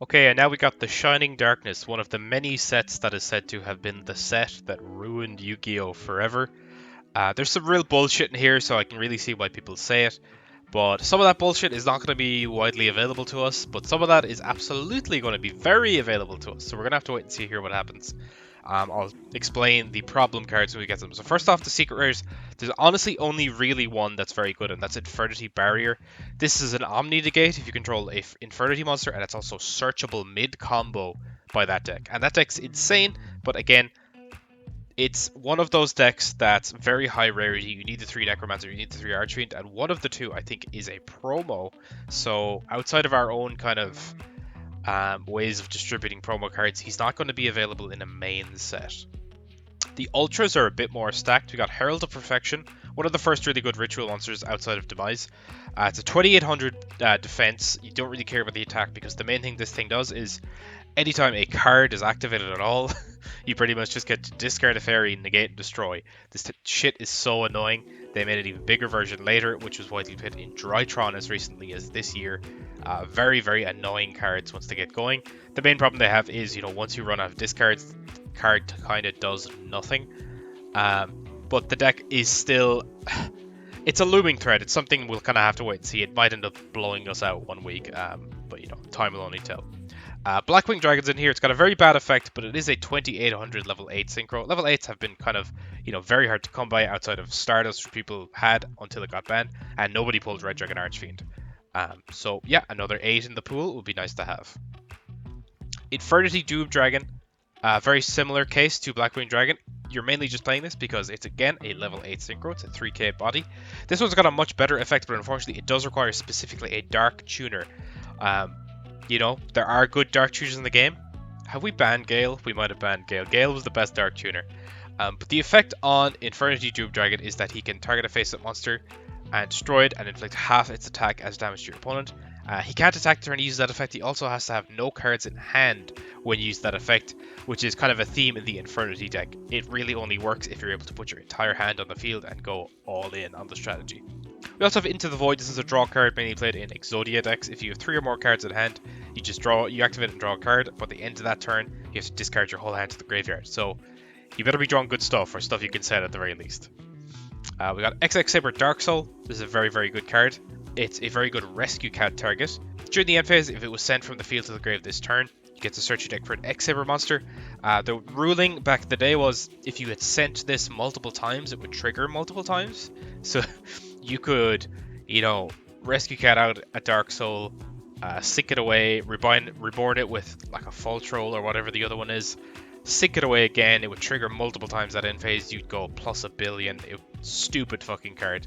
Okay, and now we got the Shining Darkness, one of the many sets that is said to have been the set that ruined Yu-Gi-Oh! Forever. There's some real bullshit in here, so I can really see why people say it. But some of that bullshit is not going to be widely available to us, but some of that is absolutely going to be very available to us. So we're going to have to wait and see here what happens. I'll explain the problem cards when we get them. So first off, the secret rares. There's honestly only really one that's very good, and that's Infernity Barrier. This is an Omni Negate if you control a Infernity monster, and it's also searchable mid-combo by that deck. And that deck's insane, but again, it's one of those decks that's very high rarity. You need the 3 Necromancer, you need the 3 Archfiend, and one of the two, I think, is a promo. So outside of our own kind of ways of distributing promo cards, he's not going to be available in a main set. The Ultras are a bit more stacked. We got Herald of Perfection, one of the first really good ritual monsters outside of Demise. It's a 2800 defense. You don't really care about the attack because the main thing this thing does is anytime a card is activated at all, you pretty much just get to discard a fairy, negate, and destroy. This shit is so annoying. They made an even bigger version later, which was widely played in Drytron as recently as this year. Very, very annoying cards once they get going. The main problem they have is, once you run out of discards, the card kind of does nothing. But the deck is still... It's a looming threat. It's something we'll kind of have to wait and see. It might end up blowing us out one week, but time will only tell. Blackwing Dragon's in here. It's got a very bad effect, but it is a 2800 level 8 synchro. Level 8s have been kind of, very hard to come by outside of Stardust, which people had until it got banned, and nobody pulled Red Dragon Archfiend. So yeah, another 8 in the pool would be nice to have. Infernity Doom Dragon, very similar case to Blackwing Dragon. You're mainly just playing this because it's again a level 8 synchro. It's a 3k body. This one's got a much better effect, but unfortunately it does require specifically a Dark Tuner. There are good Dark Tuners in the game. Have we banned Gale? We might have banned Gale. Gale was the best Dark Tuner. But the effect on Infernity Doom Dragon is that he can target a face-up monster and destroy it and inflict half its attack as damage to your opponent. He can't attack turn and use that effect. He also has to have no cards in hand when you use that effect, which is kind of a theme in the Infernity deck. It really only works if you're able to put your entire hand on the field and go all in on the strategy. We also have Into the Void. This is a draw card mainly played in Exodia decks. If you have 3 or more cards in hand, you activate and draw a card, but at the end of that turn, you have to discard your whole hand to the graveyard. So you better be drawing good stuff, or stuff you can set at the very least. We got XX Saber Dark Soul. This is a very, very good card. It's a very good rescue cat target. During the end phase, if it was sent from the field to the grave this turn, you get to search your deck for an X-Saber monster. The ruling back in the day was if you had sent this multiple times, it would trigger multiple times. So you could, rescue cat out a Dark Soul, sink it away, reborn it with like a Full Troll or whatever the other one is, sink it away again. It would trigger multiple times that end phase. You'd go plus a billion. Stupid fucking card.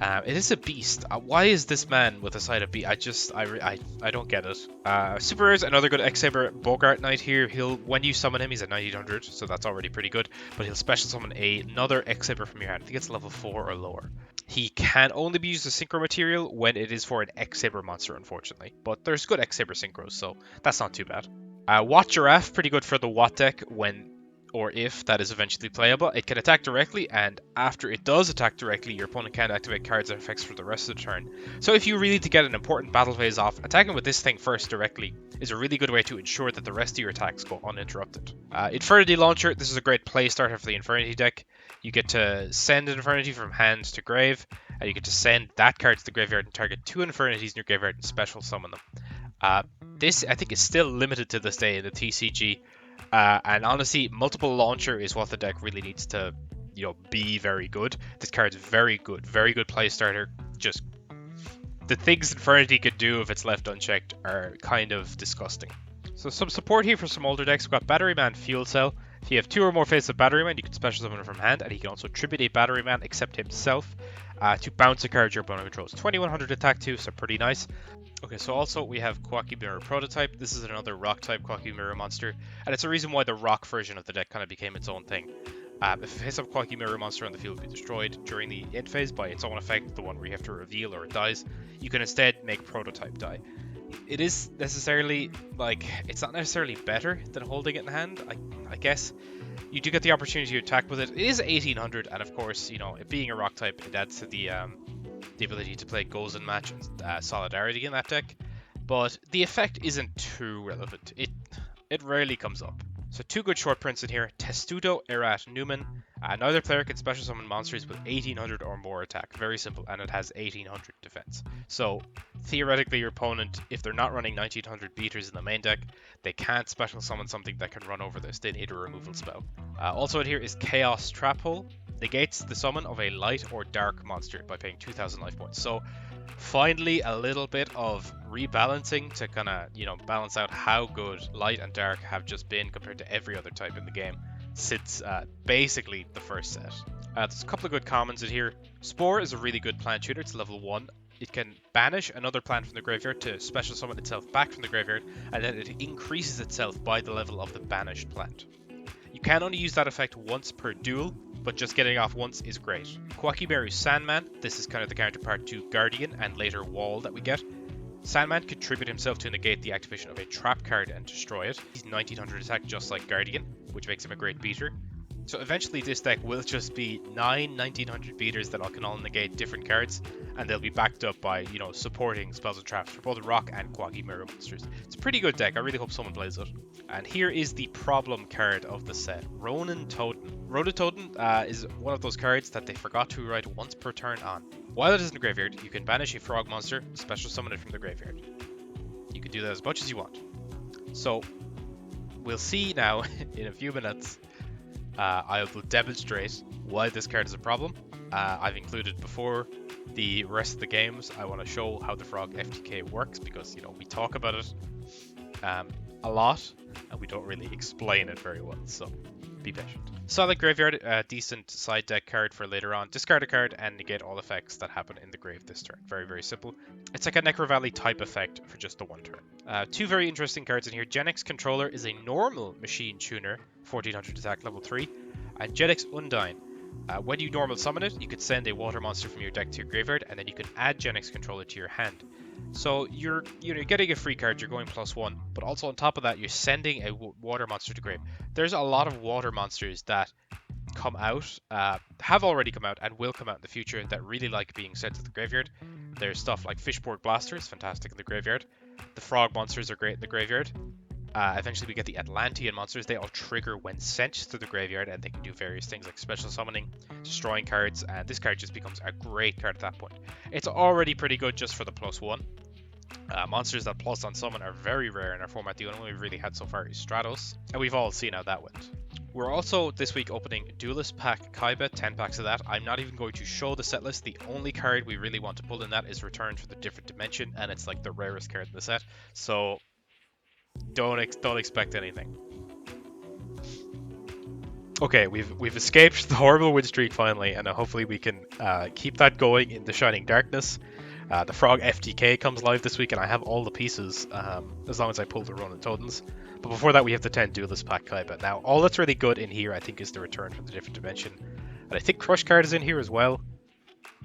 It is a beast. Why is this man with a side of beast? I don't get it. Super Rare is another good X-Saber Bogart Knight here. When you summon him, he's at 9800, so that's already pretty good. But he'll special summon another X-Saber from your hand. I think it's level 4 or lower. He can only be used as synchro material when it is for an X-Saber monster, unfortunately. But there's good X-Saber synchros, so that's not too bad. Watt Giraffe, pretty good for the Watt deck when or if that is eventually playable. It can attack directly, and after it does attack directly, your opponent can't activate cards and effects for the rest of the turn. So if you really need to get an important battle phase off, attacking with this thing first directly is a really good way to ensure that the rest of your attacks go uninterrupted. Infernity Launcher, this is a great play starter for the Infernity deck. You get to send an Infernity from hand to grave, and you get to send that card to the graveyard and target 2 Infernities in your graveyard and special summon them. This, I think, is still limited to this day in the TCG. And honestly, multiple launcher is what the deck really needs to, be very good. This card's very good play starter. Just the things Infernity could do if it's left unchecked are kind of disgusting. So some support here for some older decks. We've got Battery Man, Fuel Cell. If you have 2 or more faces of Battery Man, you can special summon from hand, and he can also tribute a Battery Man except himself to bounce a card your opponent controls. 2100 attack too, so pretty nice. Okay, so also we have Quacky Mirror Prototype. This is another rock type Quacky Mirror monster, and it's a reason why the rock version of the deck kind of became its own thing. If a face-up Quacky Mirror monster on the field will be destroyed during the end phase by its own effect, the one where you have to reveal or it dies, you can instead make Prototype die. It is necessarily, it's not necessarily better than holding it in hand. I guess you do get the opportunity to attack with it. It is 1800, and of course, it being a rock type, it adds to the ability to play goals and match and solidarity in that deck. but the effect isn't too relevant. It rarely comes up. So 2 good short prints in here. Testudo, Erat, Newman. Neither player can special summon monsters with 1800 or more attack. Very simple, and it has 1800 defense. So theoretically, your opponent, if they're not running 1900 beaters in the main deck, they can't special summon something that can run over this. They need a removal spell. Also in here is Chaos Trap Hole. Negates the summon of a light or dark monster by paying 2000 life points. So finally a little bit of rebalancing to kind of, balance out how good light and dark have just been compared to every other type in the game since basically the first set. There's a couple of good commons in here. Spore is a really good plant tutor. It's level 1. It can banish another plant from the graveyard to special summon itself back from the graveyard, and then it increases itself by the level of the banished plant. You can only use that effect once per duel, but just getting off once is great. Quakimeru Sandman, this is kind of the counterpart to Guardian and later Wall that we get. Sandman can tribute himself to negate the activation of a trap card and destroy it. He's 1900 attack just like Guardian, which makes him a great beater. So eventually this deck will just be 9 1900 beaters that can all negate different cards, and they'll be backed up by, supporting spells and traps for both rock and Quakimeru monsters. It's a pretty good deck. I really hope someone plays it. And here is the problem card of the set, Ronin Totem. Ronin Totem is one of those cards that they forgot to write once per turn on. While it is in the graveyard, you can banish a frog monster, special summon it from the graveyard. You can do that as much as you want. So we'll see now in a few minutes. I will demonstrate why this card is a problem. I've included before the rest of the games. I want to show how the Frog FTK works because, we talk about it a lot and we don't really explain it very well, so be patient. Solid Graveyard, a decent side deck card for later on. Discard a card and negate all effects that happen in the grave this turn. Very, very simple. It's like a Necro Valley type effect for just the one turn. 2 very interesting cards in here. Genex Controller is a normal machine tuner, 1400 attack, level 3. And Genex Undyne. When you normal summon it, you could send a water monster from your deck to your graveyard, and then you can add Genex Controller to your hand. So you're getting a free card, you're going +1, but also on top of that, you're sending a water monster to grave. There's a lot of water monsters that come out, have already come out, and will come out in the future that really like being sent to the graveyard. There's stuff like Fishboard Blaster is fantastic in the graveyard. The frog monsters are great in the graveyard. Eventually we get the Atlantean monsters. They all trigger when sent to the graveyard, and they can do various things like special summoning, destroying cards, and this card just becomes a great card at that point. It's already pretty good just for the +1. Monsters that plus on summon are very rare in our format. The only one we've really had so far is Stratos, and we've all seen how that went. We're also this week opening Duelist Pack Kaiba, 10 packs of that. I'm not even going to show the set list. The only card we really want to pull in that is Return to the Different Dimension, and it's like the rarest card in the set, so don't expect anything. Okay, we've escaped the horrible win streak finally, and hopefully we can keep that going in the Shining Darkness. The Frog FTK comes live this week, and I have all the pieces as long as I pull the Ronin Totems. But before that, we have the 10 Duelist Pack Kaiba. Now, all that's really good in here, I think, is the Return from the Different Dimension. And I think Crush card is in here as well.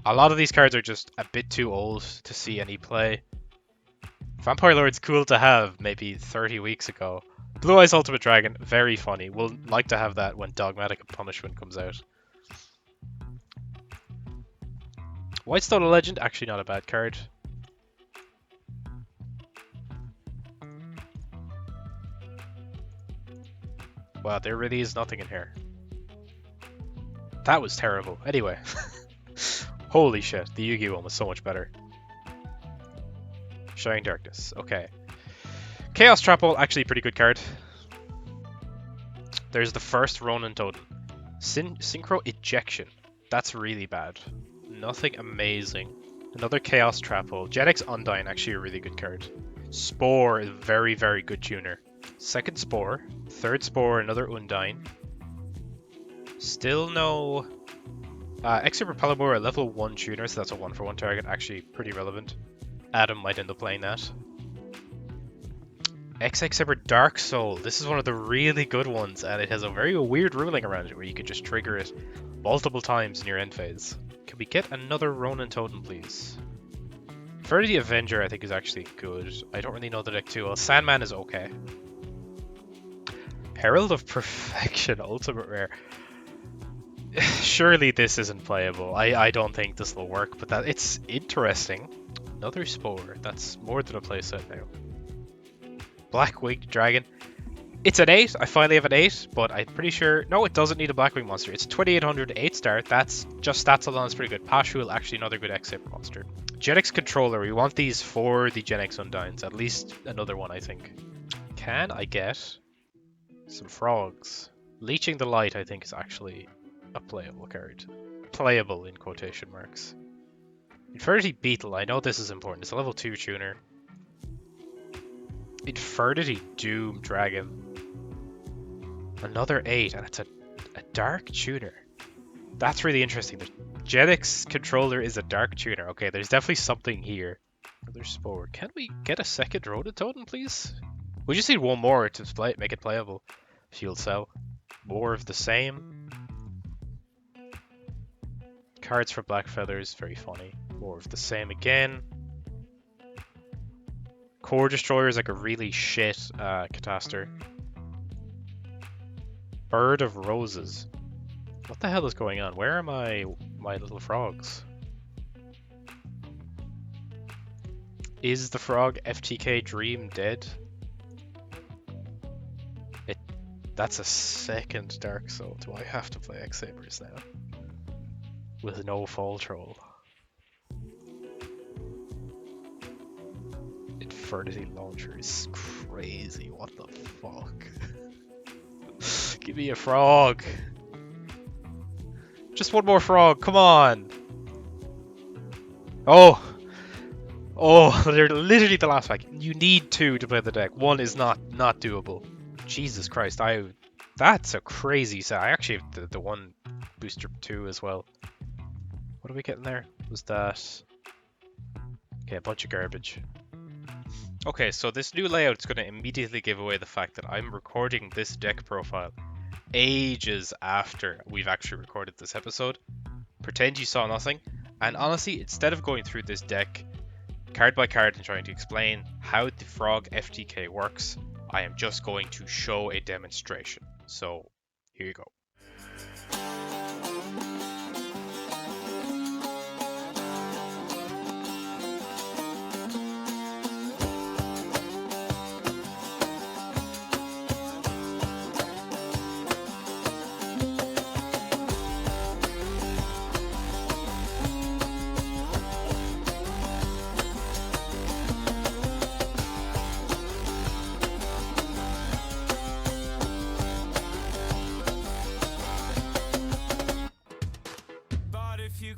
A lot of these cards are just a bit too old to see any play. Vampire Lord's cool to have maybe 30 weeks ago. Blue Eyes Ultimate Dragon, very funny. We'll like to have that when Dogmatic Punishment comes out. Whitestone Legend, actually not a bad card. Wow, there really is nothing in here. That was terrible. Anyway. Holy shit, the Yu-Gi-Oh one was so much better. Shining Darkness, okay. Chaos Trap Hole, actually a pretty good card. There's the first Ronin Totem. Synchro Ejection, that's really bad. Nothing amazing. Another Chaos Trap Hole. Genex Undyne, actually a really good card. Spore is a very, very good tuner. Second Spore. Third Spore, another Undyne. Still no... Extra Propellamore, a level 1 tuner, so that's a 1-for-1 target. Actually pretty relevant. Adam might end up playing that. XX Ever Dark Soul. This is one of the really good ones, and it has a very weird ruling around it where you could just trigger it multiple times in your end phase. Can we get another Ronin Totem, please? Verity Avenger, I think, is actually good. I don't really know the deck too well. Sandman is okay. Herald of Perfection, Ultimate Rare. Surely this isn't playable. I don't think this will work, but it's interesting. Another Spore. That's more than a playset now. Black Winged Dragon. It's an 8. I finally have an 8, but I'm pretty sure... No, it doesn't need a Blackwing monster. It's 2800 8-star. That's just stats alone. It's pretty good. Pashul, actually another good X-Saber monster. Genix Controller. We want these for the Genix Undines. At least another one, I think. Can I get some frogs? Leeching the Light, I think, is actually a playable card. Playable in quotation marks. Infernity Beetle. I know this is important. It's a level 2 tuner. Infernity Doom Dragon. Another 8, and it's a dark tuner. That's really interesting. The Genix Controller is a dark tuner. Okay, there's definitely something here. Another Spore. Can we get a second Rotototem, please? We just need one more to make it playable. Shield Cell. More of the same. Cards for Black Feathers, very funny. More of the same again. Core Destroyer is like a really shit Catastor. Bird of Roses. What the hell is going on? Where are my little frogs? Is the frog FTK Dream dead? That's a second Dark Soul. Do I have to play X-Sabers now? With no Fall Troll. Infernity Launcher is crazy. What the fuck? Give me a frog. Just one more frog. Come on. Oh. Oh, they're literally the last pack. You need 2 to play the deck. 1 is not doable. Jesus Christ. That's a crazy set. I actually have the one booster 2 as well. What are we getting there? Was that... Okay, a bunch of garbage. Okay, so this new layout is going to immediately give away the fact that I'm recording this deck profile ages after we've actually recorded this episode. Pretend you saw nothing. And honestly, instead of going through this deck card by card and trying to explain how the Frog FTK works, I am just going to show a demonstration. So, here you go.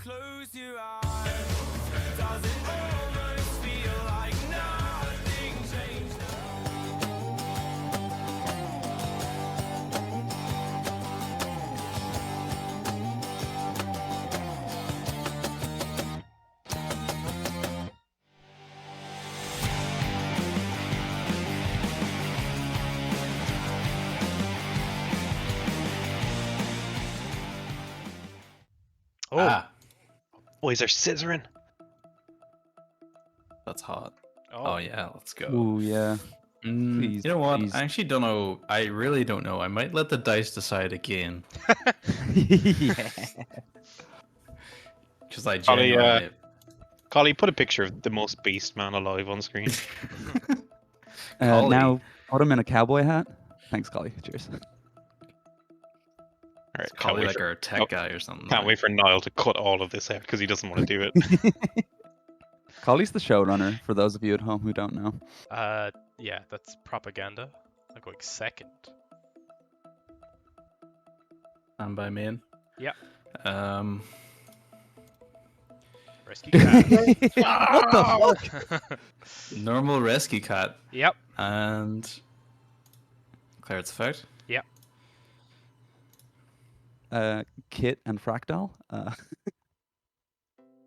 Close your eyes. Does it almost feel like nothing changed? Oh. Oh, is there scissoring? That's hot. Oh. Oh yeah, let's go. Ooh, yeah. Please, you know what? please. I actually don't know. I really don't know. I might let the dice decide again. Yeah. Because I Collie, genuinely... Collie, put a picture of the most beast man alive on screen. Collie. Now, put him in a cowboy hat. Thanks, Collie. Cheers. All right, Collie like our tech guy or something. Can't wait for Niall to cut all of this out because he doesn't want to do it. Collie's the showrunner, for those of you at home who don't know. Yeah, that's propaganda. I'm going second. And by main. Yeah. Rescue cat. What the fuck? Normal rescue cat. Yep. And declare its effect. Yep. Kit and Fractal.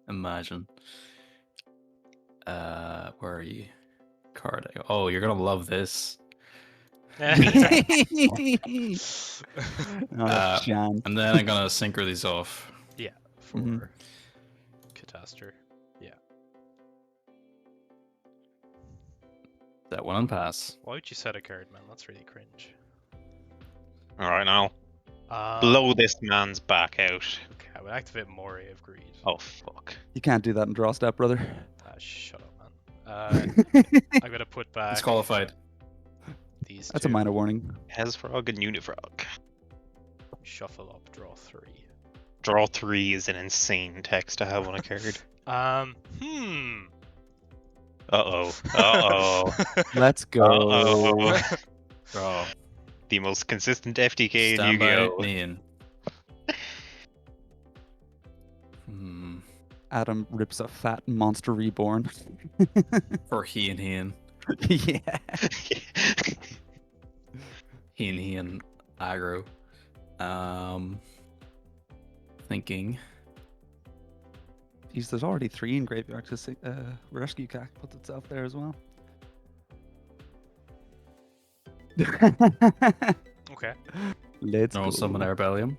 Imagine. Where are you? Card. Oh, you're gonna love this. Shan. And then I'm gonna synchro these off. Yeah. For Mhm. Catastor. Yeah. That one on pass. Why would you set a card, man? That's really cringe. All right, now blow this man's back out. Okay, I would activate Moray of Greed. Oh fuck! You can't do that in draw step, brother. Shut up. I'm gonna put back Disqualified. these That's two. a minor warning. Hesfrog and Unifrog. Shuffle up, draw 3. Draw 3 is an insane text to have on a card. Uh-oh. Uh-oh. Let's go. Uh-oh. Draw. The most consistent FTK in Stand by Yu-Gi-Oh! Nian. Hmm. Adam rips a fat monster reborn. For he and Hian. Yeah. He and Hian aggro. Thinking. Jeez, there's already 3 in graveyard because Rescue Cack puts itself there as well. Okay. Let's No, go. summon Arbellium.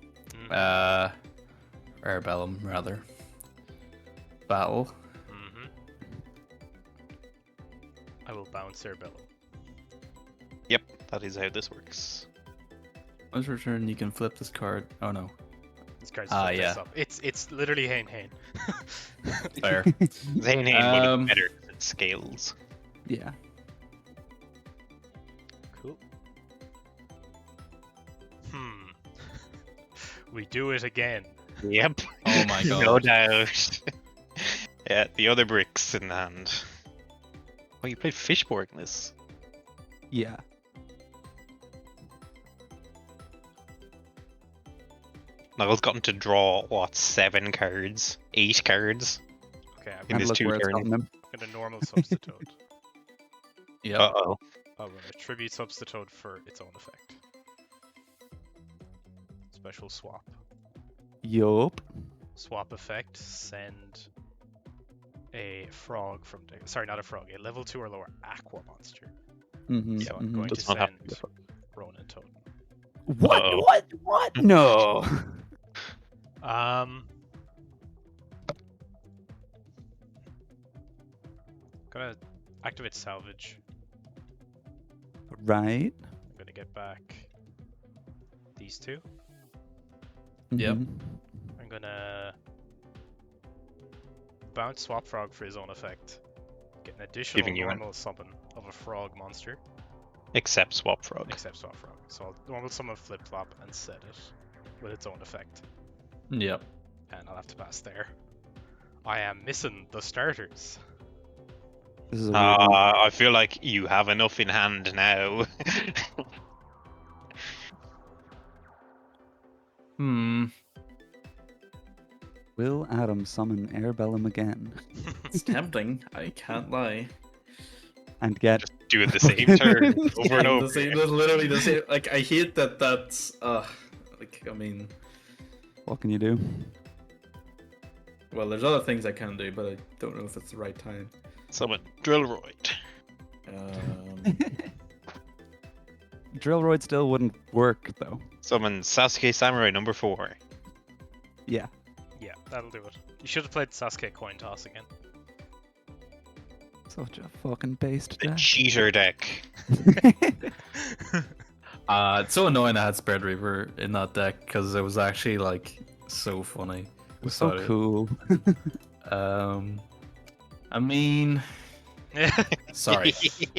Mm. Arbellum, rather. Battle. Mm-hmm. I will bounce Cerebellum. Yep, that is how this works. Once your turn, you can flip this card. Oh no. This card's Yeah. this up. It's literally Hain. Fair. Zayn would have been better because it scales. Yeah. Cool. We do it again. Yep. Oh my god. No doubt. Yeah, the other bricks in hand. Oh, you played Fishborg in this. Yeah. Niall's gotten to draw, what, 7 cards? 8 cards? Okay, I'm In And his look 2 where it's turns. gotten him. gonna normal substitute. Yep. Uh-oh. I'm gonna tribute substitute for its own effect. Special swap. Yup. Swap effect, send a frog from deck. Sorry, not a frog, a level 2 or lower aqua monster. Mm-hmm. So I'm going to Does not have send to be Ronin Totem. What? Uh-oh. What? No. Gonna activate salvage. Right. I'm gonna get back these two. Yep. Mhm. I'm gonna bounce Swap Frog for his own effect. Get an additional Giving you an- normal summon of a frog monster, Except Swap Frog. except Swap Frog. So I'll normal summon Flip Flop and set it with its own effect. Yep. And I'll have to pass there. I am missing the starters. This is a weird one. I feel like you have enough in hand now. Hmm. Will Adam summon Airbellum again It's tempting. I can't lie. and get Just do it the same turn over and over. That's literally the same. Like I hate that. That's like I mean, what can you do? well, there's other things I can do, but I don't know if it's the right time. Summon Drillroid. Drillroid still wouldn't work though. Summon Sasuke Samurai number 4. Yeah. Yeah, that'll do it. You should have played Sasuke Coin Toss again. Such a fucking based The deck. cheater deck. It's so annoying I had Spread Reaper in that deck because it was actually like so funny. It was so without it. cool. I mean, sorry.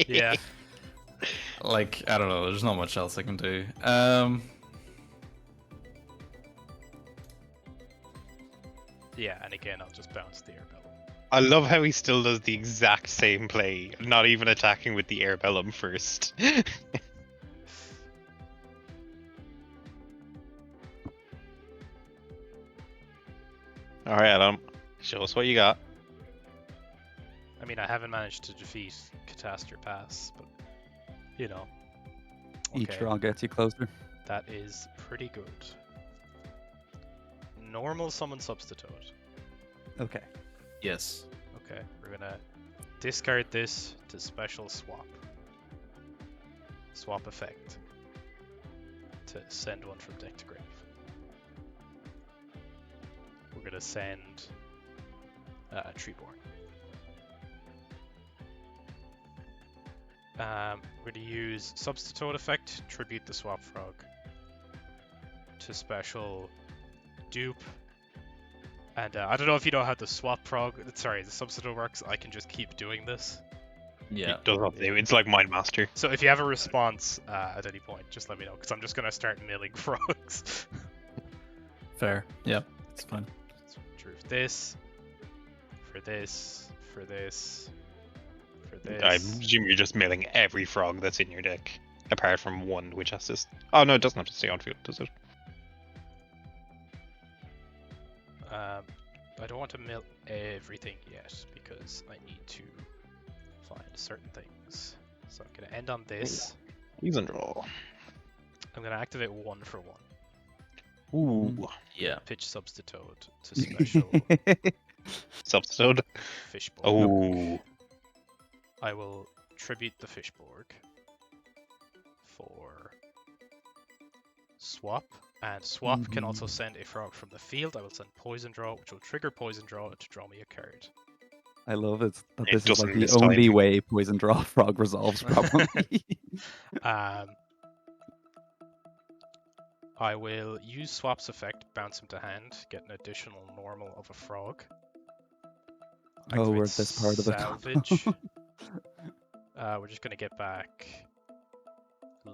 Yeah. Like I don't know. There's not much else I can do. Yeah, and again, I'll just bounce the Airbellum. I love how he still does the exact same play, not even attacking with the Airbellum first. Alright, Adam. Show us what you got. I mean, I haven't managed to defeat Catastrophe Pass, but, you know. Each Okay, draw gets you closer. that is pretty good. Normal summon substitute. Okay. Yes. Okay, we're gonna discard this to special swap. Swap effect. To send one from deck to grave. We're gonna send Treeborn. We're gonna use substitute effect, tribute the swap frog to special dupe. And I don't know if you know how the swap frog, sorry, the substitute works. I can just keep doing this Yeah. It does not do. It's like Mind Master. So if you have a response at any point, just let me know, because I'm just gonna start milling frogs. Fair. Yep. It's fine. So true for this, for this, for this, for I this. presume you're just milling every frog that's in your deck, apart from one which has to. Oh no, it doesn't have to stay on field, does it? I don't want to mill everything yet because I need to find certain things. So I'm gonna end on this. Use and draw. I'm gonna activate 1 for 1. Ooh. Yeah. Pitch Substitute to special Substitute. Fishborg. Oh. I will tribute the Fishborg for swap, and swap can also send a frog from the field. I will send Poison Draw, which will trigger Poison Draw to draw me a card. I love it that It this is like doesn't the miss only time. way Poison Draw Frog resolves probably. I will use swap's effect, bounce him to hand, get an additional normal of a frog. Oh, we're Activate at this part of the salvage. We're just gonna get back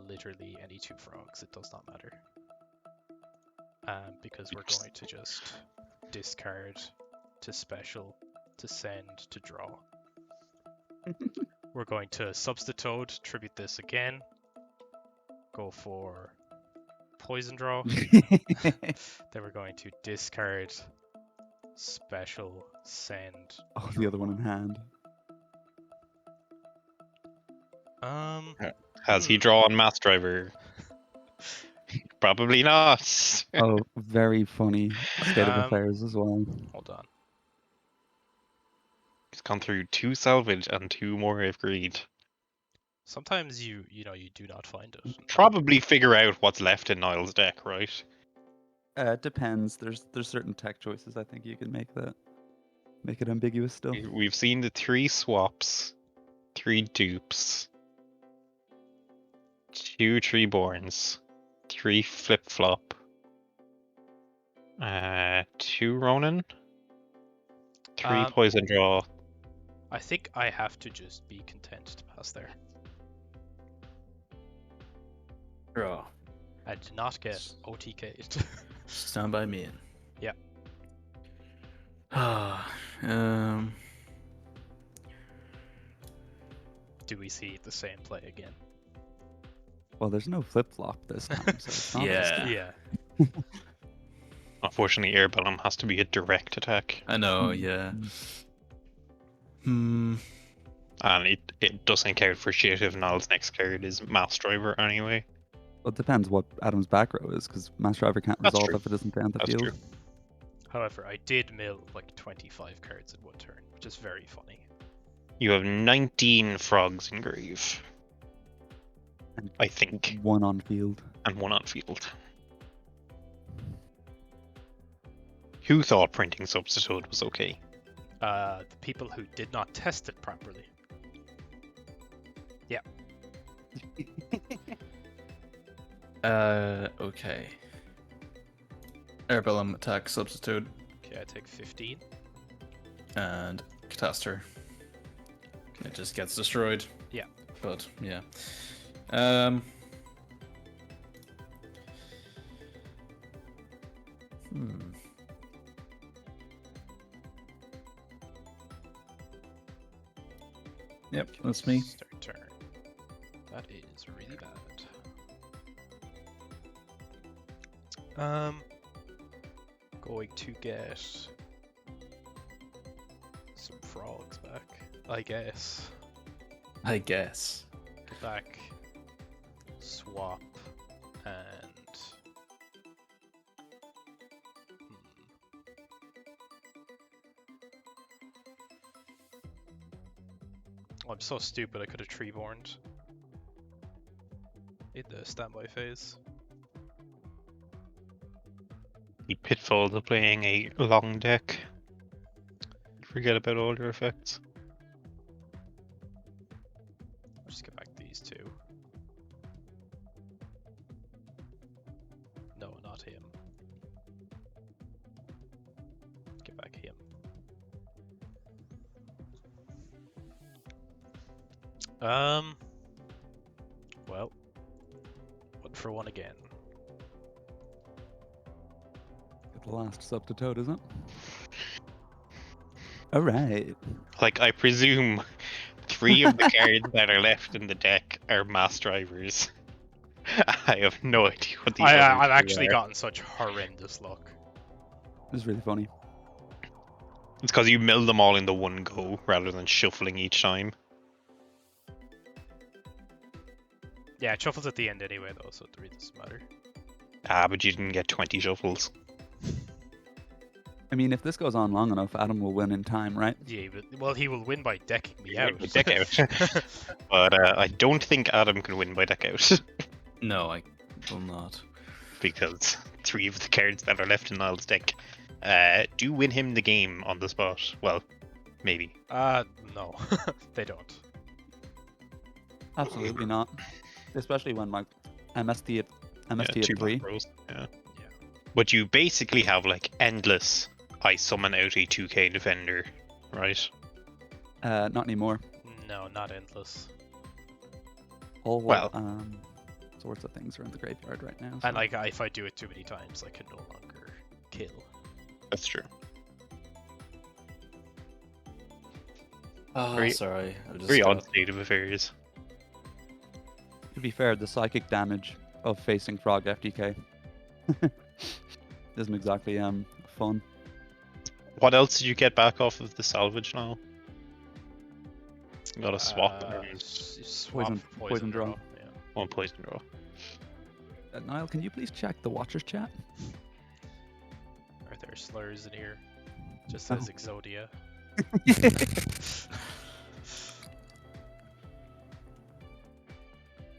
literally any 2 frogs. It does not matter. Because we're going to just discard to special to send to draw. We're going to substitute, tribute this again, go for poison draw. Then we're going to discard, special, send. Oh, the other one in hand. Has he drawn Mass Driver? Probably not. Oh, very funny state of Um, affairs as well. Hold on. He's gone through 2 salvage and 2 more if greed. Sometimes you do not find it. Probably figure out what's left in Niall's deck, right? It depends. There's certain tech choices I think you can make that make it ambiguous still. We've seen the 3 swaps, 3 dupes, 2 Treeborns, 3 flip flop, 2 Ronin, 3 poison draw. I think I have to just be content to pass there. Draw. I did not get OTK'd. Stand by me. Yeah. Do we see the same play again? Well, there's no flip flop this time, so it's not Yeah. Yeah. Unfortunately, Airbellum has to be a direct attack, I know, yeah. and it doesn't count for shit if Niall's next card is Mass Driver anyway. Well, it depends what Adam's back row is, because Mass Driver can't That's resolve true. if it isn't down the That's field. true. However, I did mill like 25 cards in one turn, which is very funny. You have 19 frogs in grave, And I think, one on field. and 1 on field. Who thought printing substitute was okay? The people who did not test it properly. Yeah. Okay. Airbellum attack substitute Okay, I take 15. and Cataster. It just gets destroyed. Yeah. But yeah. Yep, that's me. Start turn. That is really bad. Going to get some frogs back, I guess. I guess. Get back, swap, and Oh, I'm so stupid. I could have Treeborned in the standby phase. The pitfalls of playing a long deck. Forget about all your effects. I'll just get back these two. No, not him. Get back him. Well, 1-for-1 again. Get the last sub to toad, isn't it? All right. Like, I presume 3 of the cards that are left in the deck are mass drivers. I have no idea what the other I've 2 actually are. gotten such horrendous luck. This is really funny. It's because you mill them all into one go rather than shuffling each time. Yeah, it shuffles at the end anyway, though, so it really doesn't matter. Ah, but you didn't get 20 shuffles. I mean, if this goes on long enough, Adam will win in time, right? Yeah, but well, he will win by decking me Win out. by deck out. But I don't think Adam can win by deck out. No, I will not. Because 3 of the cards that are left in Niall's deck do win him the game on the spot. Well, maybe. No, they don't. Absolutely not. Especially when like MST at Yeah, 2 3. macros. Yeah. Yeah. But you basically have like endless I summon out a 2k defender, right? Not anymore. No, not endless. All Well. sorts of things are in the graveyard right now. And like, if I do it too many times, I can no longer kill. That's true. Oh, Very- sorry. I just Very got- odd state of affairs. To be fair, the psychic damage of facing Frog FDK isn't exactly fun. What else did you get back off of the salvage now? You got a swap and Swap Poison draw. Yeah. 1 poison draw. Niall, can you please check the Watchers chat? Are there slurs in here? Just Oh. says Exodia.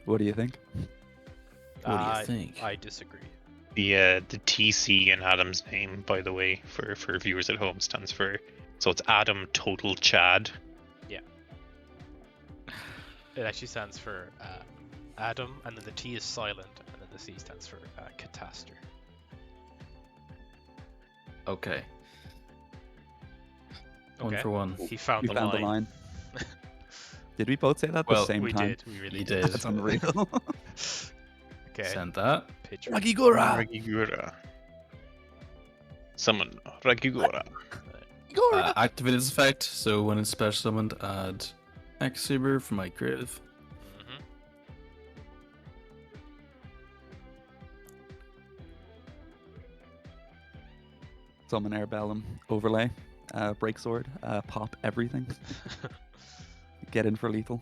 What do you think? What do you think? I disagree. The TC in Adam's name, by the way, for viewers at home, stands for, so it's Adam Total Chad. It actually stands for Adam, and then the T is silent, and then the C stands for Cataster. Okay. Okay. 1-for-1. He found, We the, found line. the line. Did we both say that at Well, the same We time? did. We really You did. did. That's unreal. Okay. Send that. Pitch. Ragigora! Ragigura. Summon Ragigura. Activate its effect, so when it's special summoned, add X Saber from my grave. Mhm. Summon Airbellum, overlay, break sword, pop everything. Get in for lethal.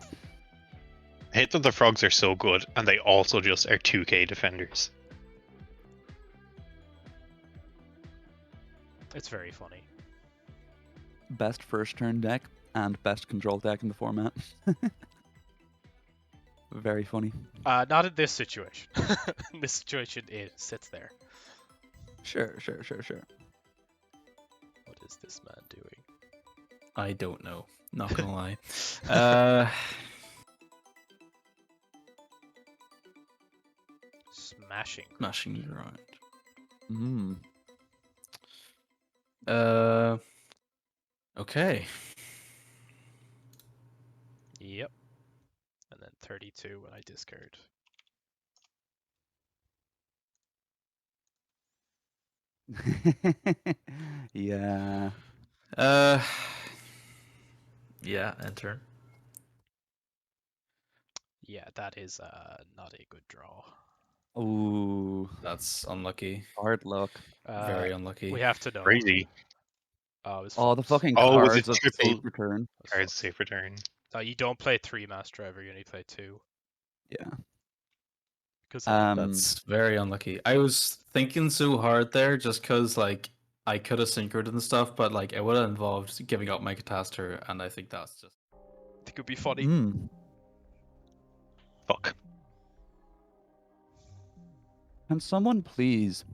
I hate that the frogs are so good, and they also just are 2k defenders. It's very funny. Best first turn deck and best control deck in the format. Very funny. Not in this situation. In this situation, it sits there. Sure. What is this man doing? I don't know. Not gonna lie. Smashing. Smashing ground. Mm. Okay. Yep. And then 32 when I discard. Yeah. Yeah, enter. Yeah, that is not a good draw. Ooh, That's unlucky. hard luck. Very unlucky. We have to know. Crazy. Oh, it was Oh, the fucked. fucking Oh, was cards it of triple- safe return. It was Cards fucked. safe return. You don't play 3 Mass Driver, you only play 2. Yeah. Because That's very unlucky. I was thinking so hard there just because, like, I could have synchroned and stuff, but, like, it would have involved giving up my Cataster, and I think that's just. I think it would be funny. Mm. Fuck. Can someone please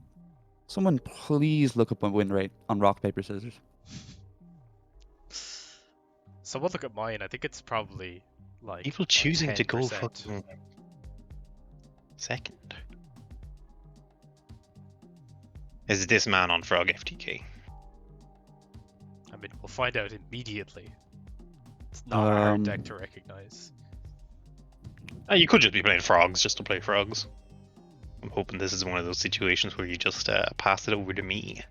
look up a win rate on rock, paper, scissors? Someone look at mine. I think it's probably like People choosing to go 10%. fucking second. Is this man on Frog FTK? I mean, we'll find out immediately. It's not a hard deck Um, to recognize. You could just be playing frogs just to play frogs. I'm hoping this is one of those situations where you just pass it over to me.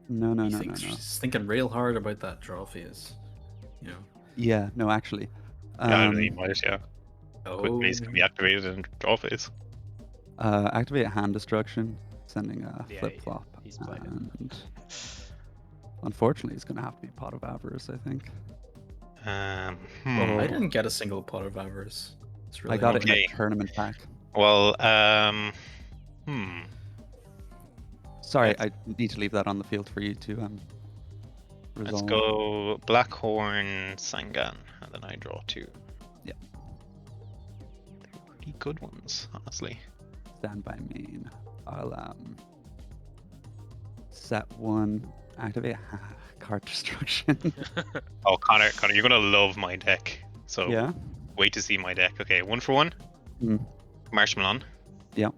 No. He's thinking real hard about that draw phase. You know. Yeah, no, actually. Yeah, I mean, might, yeah. Quick Oh. phase can be activated in draw phase. Activate hand destruction, sending a Yeah, flip flop. he's played it. And unfortunately, it's going to have to be Pot of Avarice, I think. I didn't get a single pot of avarice. It's really I got it Okay. in a tournament pack. Well, Sorry, I need to leave that on the field for you to resolve. Let's go Blackhorn, Sangan, and then I draw 2. Yeah. Pretty good ones, honestly. Standby main. I'll set 1, activate card destruction. Oh, Connor, you're gonna love my deck. So Yeah. wait to see my deck. Okay, 1 for 1. Mm. Marshmallow. Yeah.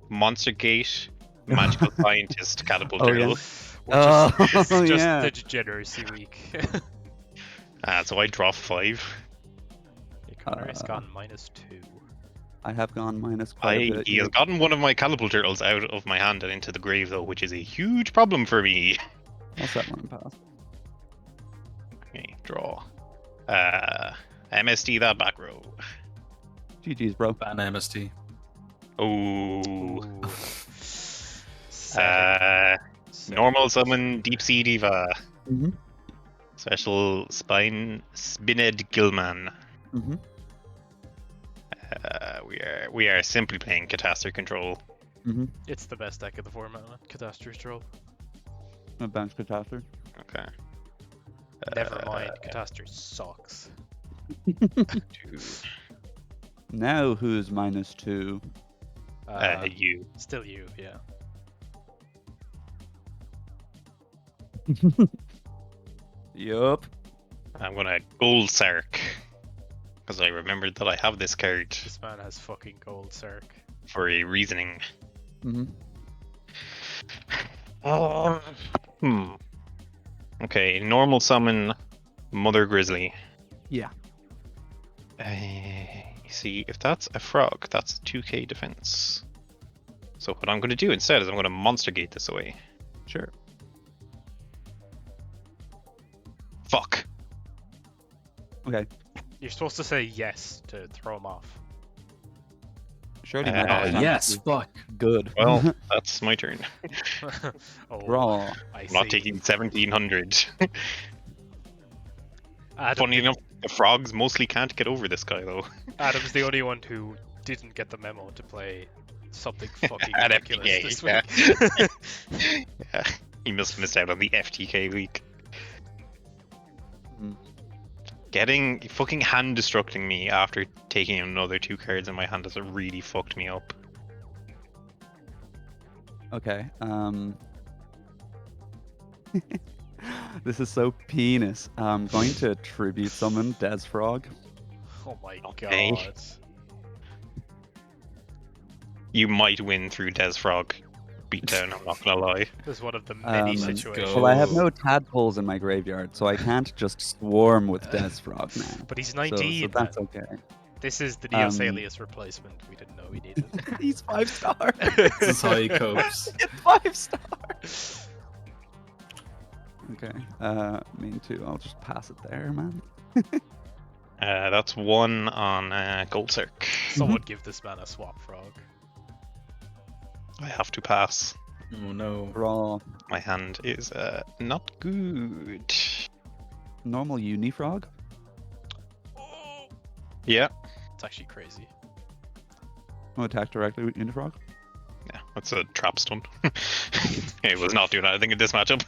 Monster Gate, Magical Scientist, Catapult Oh, yeah. Turtle. It's just yeah. the degeneracy week. So I draw 5. Connor has gone -2. I have gone minus quite a bit. He has gotten one of my Catapult Turtles out of my hand and into the grave, though, which is a huge problem for me. I'll set 1 and pass. Okay, draw. MSD that back row. GG's, bro. Ban MST. Oh. Seven. Normal summon Deep Sea Diva. Mm-hmm. Special Spinned Gilman. Mm-hmm. We are simply playing Catastrophe Control. Mm-hmm. It's the best deck of the format, man. Catastrophe Troll. A bounce catastrophe. Okay. Never mind, Catastrophe sucks. 2. Now who's -2? You. Still you, yeah. Yup. I'm gonna Gold Sark. Because I remembered that I have this card This man has fucking gold, Cirque. for a reasoning. Mm-hmm. Okay, normal summon Mother Grizzly. Yeah. See, if that's a frog, that's 2k defense. So what I'm going to do instead is I'm going to Monster Gate this away. Sure. Fuck. Okay. You're supposed to say yes to throw him off. Oh, Surely. Magic Yes, Science fuck. is Good. Well, that's my turn. Oh, Draw. I I'm not see. taking 1700. Adam, Funny enough, the frogs mostly can't get over this guy though. Adam's the only one who didn't get the memo to play something fucking At ridiculous FTK, this yeah. week. Yeah, he must have missed out on the FTK week. Mm. Getting fucking hand destructing me after taking another 2 cards in my hand has really fucked me up. Okay. This is so penis. I'm going to tribute summon Des Frog. Oh my Okay. god. You might win through Des Frog beatdown, I'm not gonna lie. This is one of the many Let's situations. Well, I have no tadpoles in my graveyard, so I can't just swarm with Des Frog now. But he's So 19. that's man. okay. This is the Neosalius replacement we didn't know we needed. He's 5-star. This is how he copes. It's 5-star. Okay. Main 2. I'll just pass it there, man. That's 1 on Gold Circ. Someone give this man a swap frog. I have to pass. Oh no. Draw. My hand is not good. Normal Unifrog. Yeah, It's actually crazy. I'll attack directly with Unifrog. yeah, that's a trap stun. It was not doing anything in this matchup.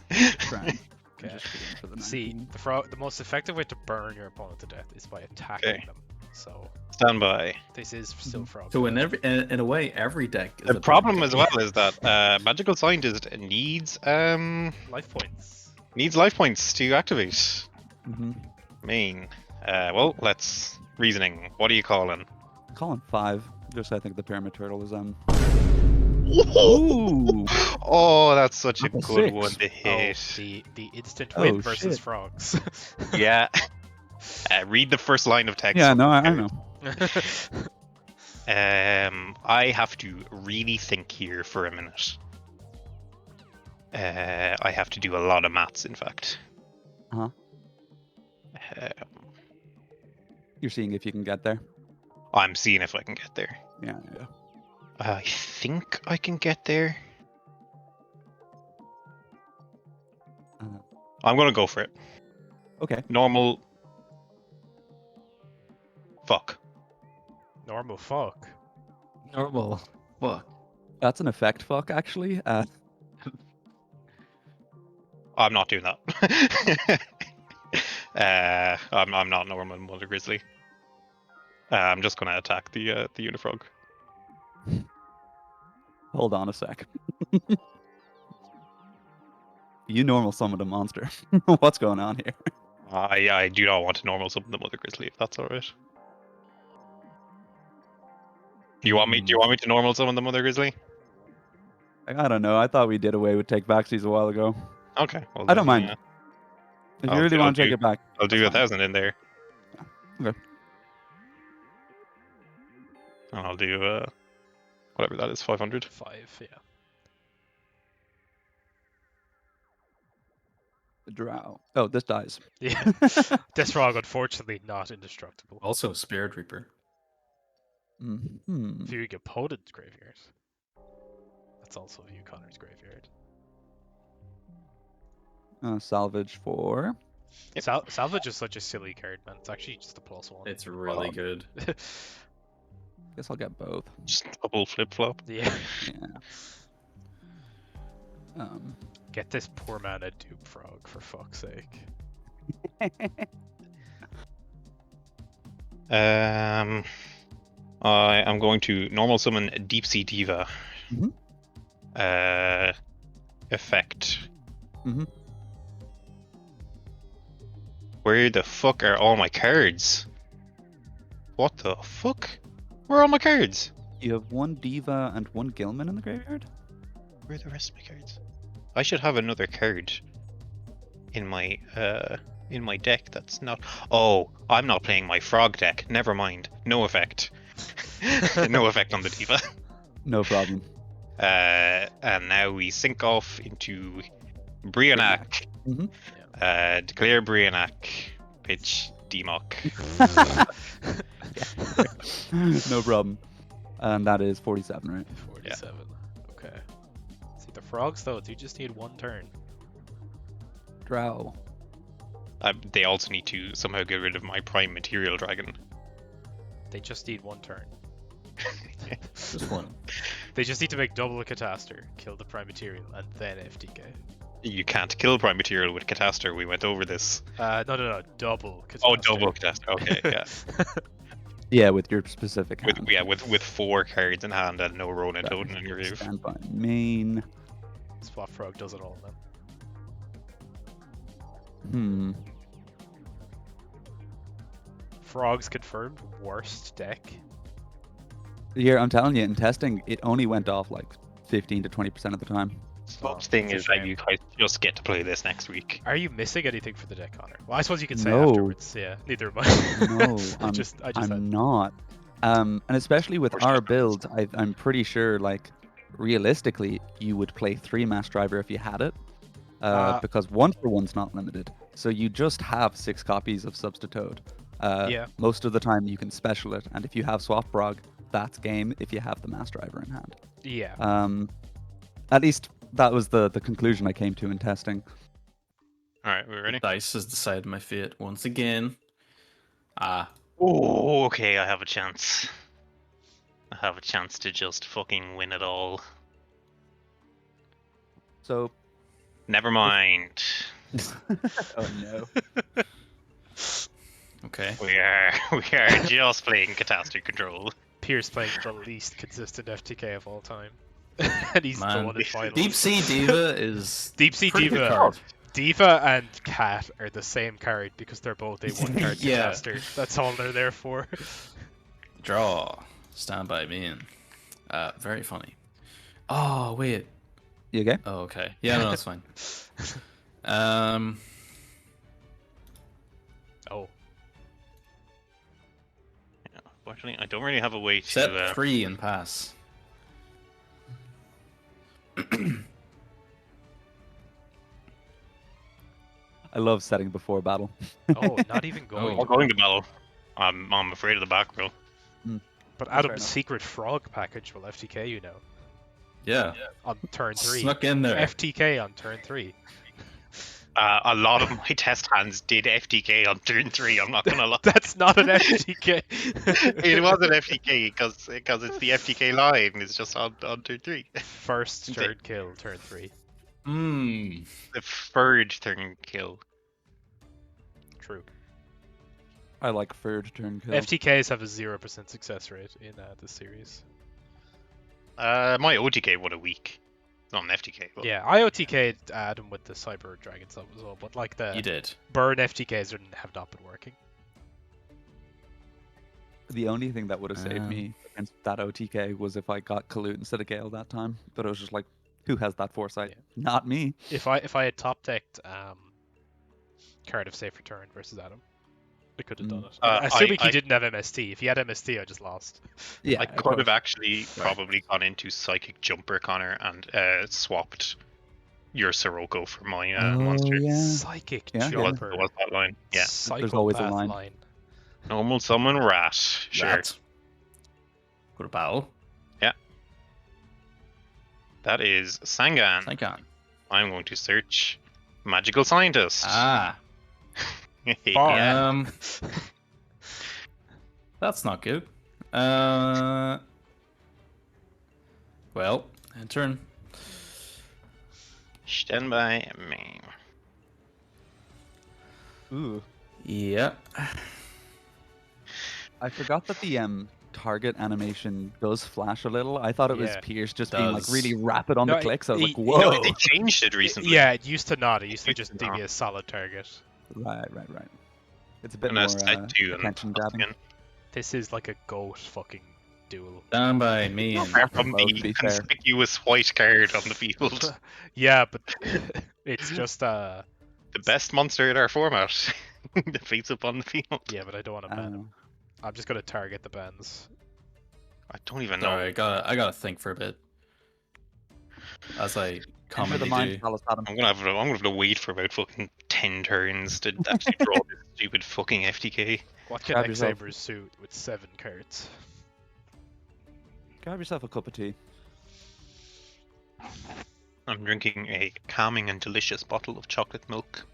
Grand. Okay. Just shooting for the See, 19. the most effective way to burn your opponent to death is by attacking Okay. them. So Stand by. this is still frog. So in a way, every deck is The a problem burn as deck. well is that Magical Scientist needs Life points. life points to activate. Mhm. Main. Well, let's reasoning. What are you calling? Calling 5. Just I think the Pyramid Turtle is Ooh! Oh, that's such a Up a good 6. one to Oh, hit. the instant Oh, win versus shit. frogs. Yeah. Read the first line of text. Yeah, no, I know. I have to really think here for a minute. I have to do a lot of maths, in fact. Uh-huh. You're seeing if you can get there. I'm seeing if I can get there. Yeah. I think I can get there. I'm gonna go for it. Okay. Normal. Fuck. Normal fuck. Normal. Fuck. That's an effect fuck, actually. I'm not doing that. I'm not normal Mother Grizzly. I'm just gonna attack the Unifrog. Hold on a sec. You normal summoned a monster. What's going on here? I do not want to normal summon the Mother Grizzly, if that's alright. Do you want me to normal summon the Mother Grizzly? I don't know. I thought we did away with take backsies a while ago. Okay. Well, I don't then, mind. If I'll you really do- want to I'll take do- it back, I'll do that's fine. 1,000 in there. Okay. And I'll do whatever that is, 500. 5, yeah. The drow. Oh, this dies. Yeah. This frog, unfortunately, not indestructible. Also, Spirit Reaper. Mm-hmm. Viewing opponent's graveyard. That's also View Connor's graveyard. Salvage for. Yep. Salvage is such a silly card, man. It's actually just a +1. It's really good. Guess I'll get both. Just double flip flop. Yeah. Yeah. Get this poor man a dupe frog, for fuck's sake. I am going to normal summon Deep Sea Diva. Mhm. Effect. Mhm. Where the fuck are all my cards? What the fuck? Where are all my cards? You have one Diva and one Gilman in the graveyard? Where are the rest of my cards? I should have another card in my deck that's not. Oh, I'm not playing my frog deck. Never mind. No effect. No effect on the Diva. No problem. And now we sync off into Brionac. Mhm. Declare Brionac. Pitch Demok. No problem. And that is 47, right? 47. Okay. See, the frogs, though, do just need one turn. Drow. They also need to somehow get rid of my Prime Material Dragon. They just need one turn. Just one. They just need to make double a Cataster, kill the Prime Material, and then FTK. You can't kill Prime Material with Cataster. We went over this. No. Double Cataster. Oh, double Cataster. Okay, yeah. Yeah, with your specific hand. with 4 cards in hand and no Ronin Totem in your grave. Stand by main. Spot Frog does it all, man. Frogs confirmed, worst deck. Here, I'm telling you, in testing, it only went off like 15 to 20% of the time. Most thing it's a is that shame. you guys just get to play this next week. Are you missing anything for the deck, Connor? Well, I suppose you could say No. afterwards. Yeah, neither am I. No, I'm I'm not. And especially with our build, I'm pretty sure, like, realistically, you would play 3 Mass Driver if you had it. Because 1-for-1's not limited. So you just have 6 copies of Substitute. Yeah. Most of the time you can special it, and if you have Swap Prog, that's game if you have the Mass Driver in hand. Yeah. At least that was the conclusion I came to in testing. Alright, we ready? Dice has decided my fate once again. Oh, okay, I have a chance. I have a chance to just fucking win it all. So, Never mind. oh no. Okay. We are just playing Catastrophe Control. Pierce playing the least consistent FTK of all time. And he's the Man, one in finals. Deep Sea Diva is Deep Sea pretty good Diva. card. Diva and Cat are the same card because they're both a 1-card Yeah. caster. That's all they're there for. Draw. Stand by me. Very funny. Oh wait. You okay? Oh, okay. Yeah, no, that's fine. Oh. Yeah, Unfortunately, I don't really have a way to. Set 3 and pass. I love setting before battle. Oh, not even going. Oh. I'm going to battle. I'm afraid of the back row. But fair Adam's enough. secret frog package will FTK you now Yeah. on turn 3. Snuck in there. FTK on turn 3. A lot of my test hands did FTK on turn 3. I'm not gonna lie. That's not an FTK. It was an FTK because it's the FTK line. It's just on turn 3. First turn kill, turn 3. Hmm. The third turn kill. True. I like third turn kill. FTKs have a 0% success rate in this series. My OTK what a week. It's not an FTK. But... Yeah, I OTK'd Adam with the Cyber Dragon stuff as well, but like the You did. burn FTKs have not been working. The only thing that would have saved Um, me against that OTK was if I got Kalut instead of Gale that time. But I was just like, who has that foresight? Yeah. Not me. If I had top decked Cardiff Safe Return versus Adam, I could have done it. Assuming he didn't have MST. If he had MST, I just lost. Yeah, I of could have course. actually probably gone into Psychic Jumper, Connor, and swapped your Sirocco for my monster. Yeah. Psychic Yeah, There was, Jumper. there was that line. Yeah. There's always a Psychopath line. Normal summon rat. Sure. Rat. Go to battle. That is Sangan. Thank God. I'm going to search Magical Scientist. Ah. Yeah. That's not good. Well, end turn. Stand by me. Ooh. Yeah. I forgot that the target animation does flash a little. I thought it was Yeah, Pierce just being like does. really rapid on No, the clicks. I was like, he- whoa. No, they changed it recently. Yeah, it used to not. It used to used just to be not. a solid target. Right. It's a bit And more that's set 2 attention and grabbing. again. This is like a goat fucking duel. Down by me and Apart from Well, to the be fair. conspicuous white card on the field. Yeah, but it's just The best monster in our format. The face up on the field. yeah, but I don't want to ban him. I'm just gonna target the bans. I don't even know. sorry, I gotta think for a bit. As I Enter the commonly mind do. palace, Adam. I'm gonna have to wait for about fucking 10 turns to actually draw this stupid fucking FTK. What can Grab yourself. X-Sabers suit with 7 cards? Grab yourself a cup of tea. I'm drinking a calming and delicious bottle of chocolate milk.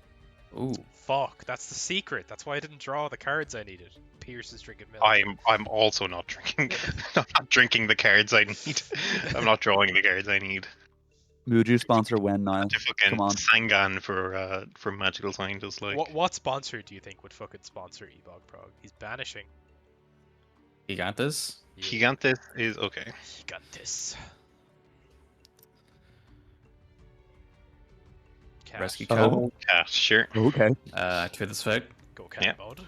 Ooh. Fuck, that's the secret. That's why I didn't draw the cards I needed. Pierce is drinking milk. I'm also not drinking. I'm not drinking the cards I need. I'm not drawing the cards I need. Muju sponsor when, Niall? To fucking Come on. Sangan for magical scientists like. What sponsor do you think would fucking sponsor Ebog Prog? He's banishing. Gigantus? Gigantis is okay. Gigantis. Cat. Rescue Oh. cat. Oh, cat, sure. Okay. Activate this effect. Go cat Yeah. mode.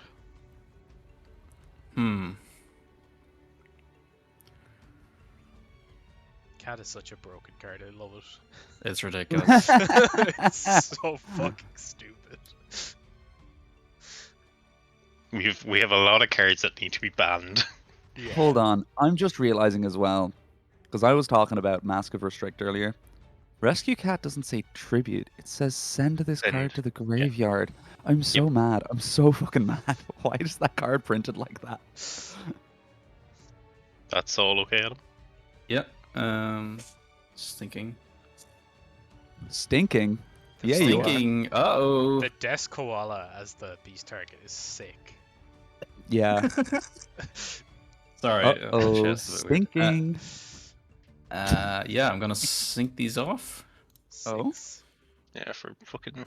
Cat is such a broken card. I love it. It's ridiculous. It's so fucking stupid. We have a lot of cards that need to be banned. Yeah. Hold on. I'm just realizing as well, because I was talking about Mask of Restrict earlier. Rescue Cat doesn't say tribute. It says send this Send. card to the graveyard. I'm so mad. I'm so fucking mad. Why is that card printed like that? That's all okay, Adam. Yep. Just thinking. Stinking. Yeah, you are. Thinking. Uh-oh. The Death Koala as the beast target is sick. Yeah. Sorry. Uh-oh. that's a bit weird. Stinking. Yeah, I'm gonna sync these off. Oh. 6. Yeah, for fucking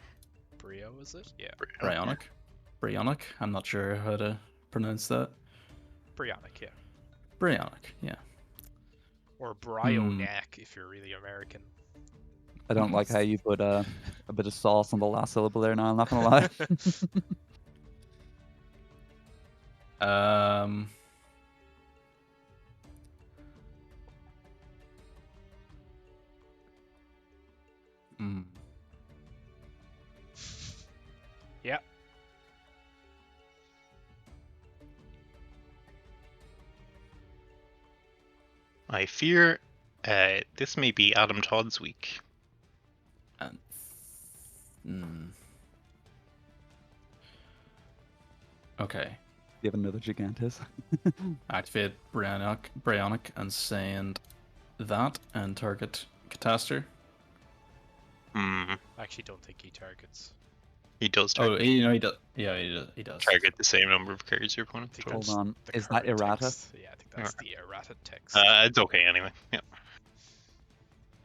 Brio, is it? Yeah. Bryonic. I'm not sure how to pronounce that. Bryonic, yeah. Bryonic, yeah. Or Bryonac if you're really American. I don't like how you put a bit of sauce on the last syllable there now, I'm not gonna lie. Yeah. I fear this may be Adam Todd's week. And, Okay. You have another Gigantus. Activate Bryonic and send that and target Catastor. Hmm. I actually don't think he targets. He does Oh, he does. Yeah, he does. target the same number of cards your I opponent think draws. that's Hold on. the Is that current errata? text. Yeah, I think that's the errata text. It's okay anyway.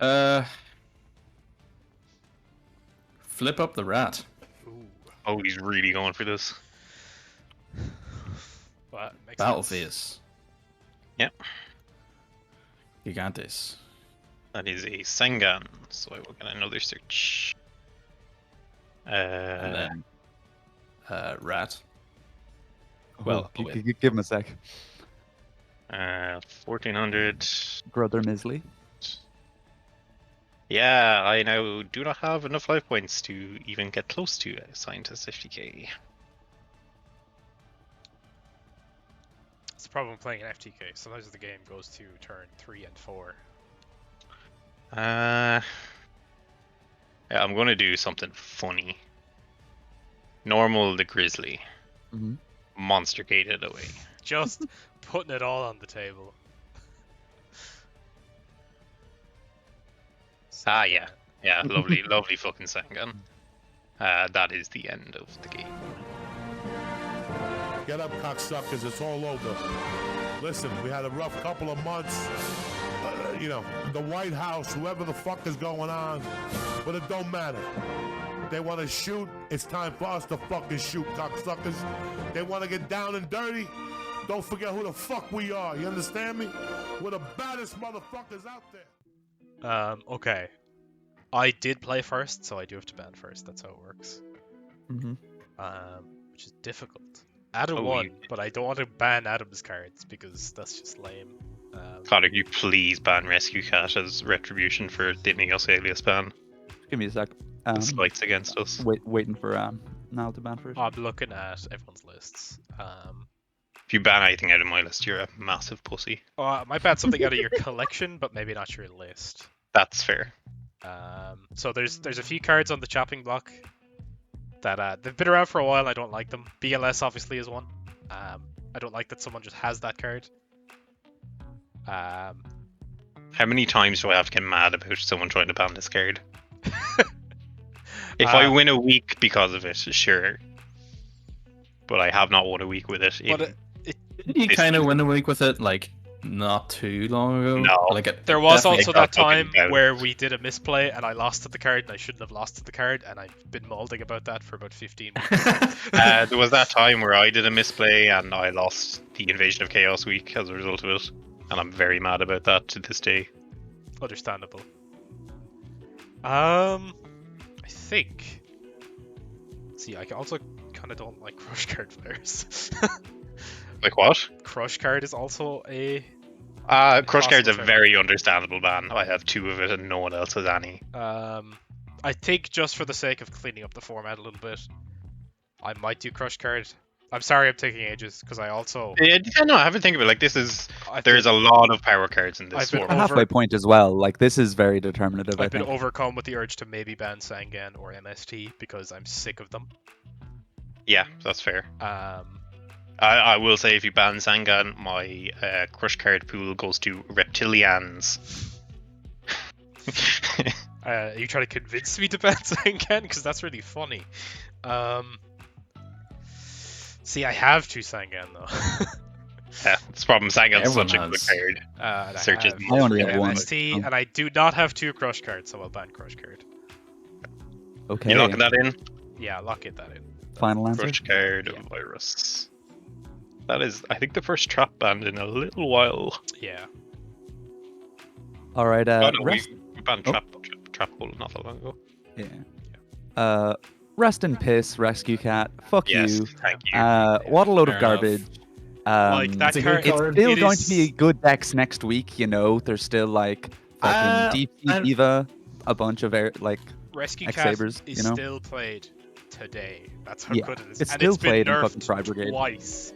Yeah. Flip up the rat. Ooh. Oh, he's really going for this. Well, makes Battle sense. Phase. Yep. Gigantes. That is a Sengan, so I will get another search. And then rat. Well, oh, wait. give him a sec. 1400. Brother Misley. Yeah, I now do not have enough life points to even get close to a Scientist 50k. It's the problem playing an FTK. Sometimes the game goes to turn 3 and 4. Yeah, I'm gonna do something funny. Normal the Grizzly. Mm-hmm. Monster gated away. Just putting it all on the table. Ah, yeah. Yeah, lovely, lovely fucking Sengan. That is the end of the game. Get up, cocksuckers. It's all over. Listen, we had a rough couple of months. You know, the White House, whoever the fuck is going on, but it don't matter. They want to shoot, it's time for us to fucking shoot, cocksuckers. They want to get down and dirty, don't forget who the fuck we are, you understand me? We're the baddest motherfuckers out there. Okay. I did play first, so I do have to ban first. That's how it works. Mm-hmm. Which is difficult. Adam won, but I don't want to ban Adam's cards because that's just lame. Connor, you please ban Rescue Cat as retribution for the Neos alias ban. Give me a sec. The slights against us. Waiting for Niall to ban first. I'm looking at everyone's lists. If you ban anything out of my list, you're a massive pussy. I might ban something out of your collection, but maybe not your list. That's fair. So there's a few cards on the chopping block that they've been around for a while. I don't like them. BLS obviously is one. I don't like that someone just has that card. How many times do I have to get mad about someone trying to ban this card? If I win a week because of it, sure. But I have not won a week with it. But Didn't you kind of win a week with it, like, not too long ago? No. Like there was definitely- also that time where we did a misplay and I lost to the card and I shouldn't have lost to the card, and I've been molding about that for about 15 weeks. There was that time where I did a misplay and I lost the Invasion of Chaos week as a result of it. And I'm very mad about that to this day. Understandable. I think. See, I also kind of don't like crush card players. Like what? Crush card is also a. Crush Card's a Impossible very understandable ban. I have 2 of it and no one else has any. I think just for the sake of cleaning up the format a little bit, I might do crush card. I'm sorry I'm taking ages because I also. Yeah, no, I haven't think of it. Like, there's a lot of power cards in this I've been format. Halfway point as well. Like, this is very determinative, I I've been think. overcome with the urge to maybe ban Sangan or MST because I'm sick of them. Yeah, that's fair. I will say if you ban Sangan, my crush card pool goes to Reptilians. Are you trying to convince me to ban Sangan? Because that's really funny. See, I have 2 Sangan though. Yeah, it's the problem. Sangan's Everyone such a good has. card. And Searches I me. have I only have one. MST, and I do not have 2 crush cards, so I'll ban crush card. Okay. You locking that in? Yeah, lock it that in. Final answer. Crush card Yeah. virus. That is, I think, the first trap banned in a little while. Yeah. All right. Oh, no, Rest, we banned trap hole not that long ago. yeah. Rest in piss, Rescue Cat. Fuck Yes, you. thank you. What a load Fair of enough. garbage. Like, that It's a card. good It's card. still It going is- to be good decks next week, you know. There's still like fucking Deep Sea and- Diva, a bunch of Rescue X Cat Sabers, is you know? still played today. That's how Yeah, good it is. it's And still it's been played in nerfed fucking Tri Brigade. twice.